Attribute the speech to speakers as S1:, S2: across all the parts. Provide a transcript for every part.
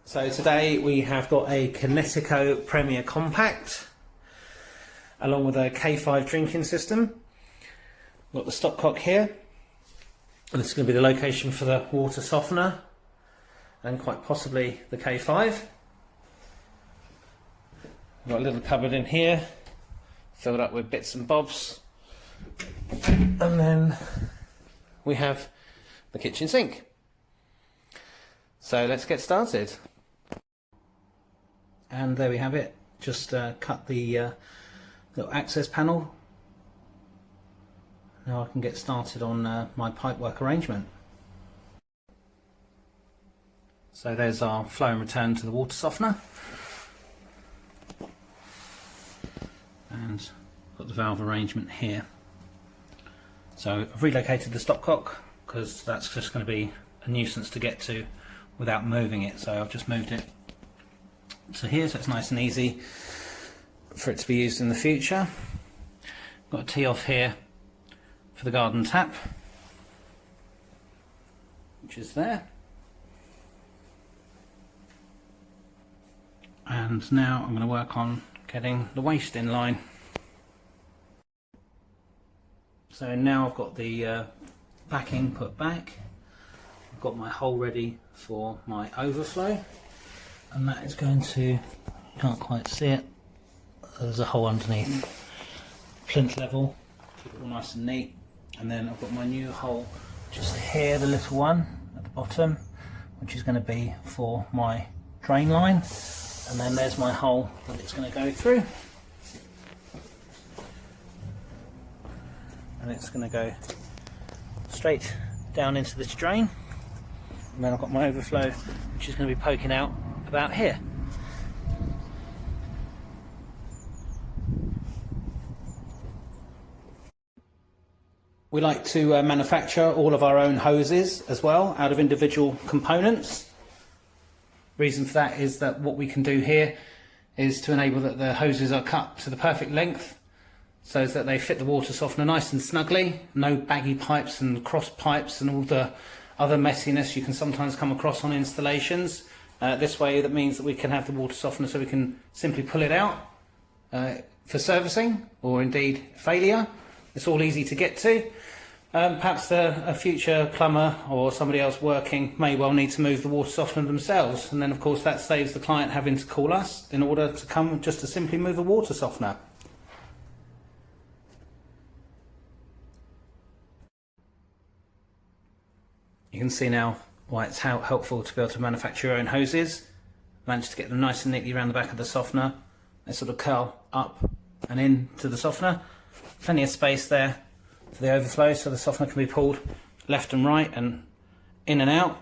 S1: So today we have got a Kinetico Premier Compact along with a K5 drinking system. We've got the stopcock here, and this is going to be the location for the water softener and quite possibly the K5. We've got a little cupboard in here filled up with bits and bobs, and then we have the kitchen sink. So let's get started. And there we have it. Just cut the little access panel. Now I can get started on my pipework arrangement. So there's our flow and return to the water softener. And got the valve arrangement here. So I've relocated the stopcock because that's just going to be a nuisance to get to without moving it. So I've just moved it to here so it's nice and easy for it to be used in the future. Got a tee off here for the garden tap, which is there. And now I'm going to work on getting the waste in line. So now I've got the backing put back. I've got my hole ready for my overflow, and that is going to, you can't quite see it, there's a hole underneath plinth level, keep it all nice and neat. And then I've got my new hole just here, the little one at the bottom, which is going to be for my drain line, and then there's my hole that it's going to go through, and it's going to go straight down into this drain. And then I've got my overflow, which is going to be poking out about here. We like to manufacture all of our own hoses as well out of individual components. Reason for that is that what we can do here is to enable that the hoses are cut to the perfect length so that they fit the water softener nice and snugly, no baggy pipes and cross pipes and all the other messiness you can sometimes come across on installations. This way that means that we can have the water softener so we can simply pull it out for servicing or indeed failure. It's all easy to get to. Perhaps a future plumber or somebody else working may well need to move the water softener themselves, and then of course that saves the client having to call us in order to come just to simply move a water softener. You can see now why it's helpful to be able to manufacture your own hoses. Managed to get them nice and neatly around the back of the softener. They sort of curl up and into the softener. Plenty of space there for the overflow so the softener can be pulled left and right and in and out.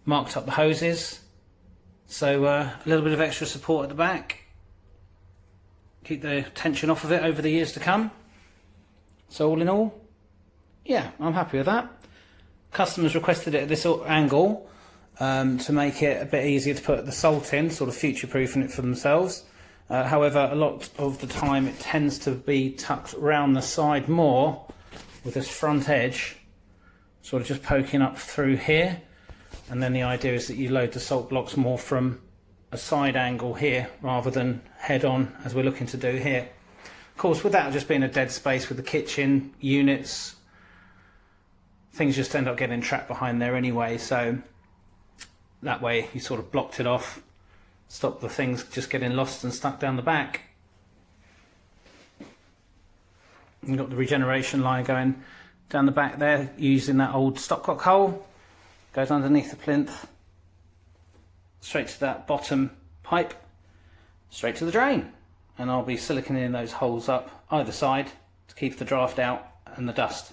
S1: Marked up the hoses, so a little bit of extra support at the back. Keep the tension off of it over the years to come. So all in all, yeah, I'm happy with that. Customers requested it at this angle to make it a bit easier to put the salt in, sort of future-proofing it for themselves. However, a lot of the time it tends to be tucked round the side more, with this front edge sort of just poking up through here. And then the idea is that you load the salt blocks more from a side angle here rather than head on, as we're looking to do here. Of course, with that just being a dead space with the kitchen units, things just end up getting trapped behind there anyway, so that way you sort of blocked it off, stop the things just getting lost and stuck down the back. You've got the regeneration line going down the back there using that old stopcock hole, goes underneath the plinth, straight to that bottom pipe, straight to the drain, and I'll be siliconing those holes up either side to keep the draft out and the dust.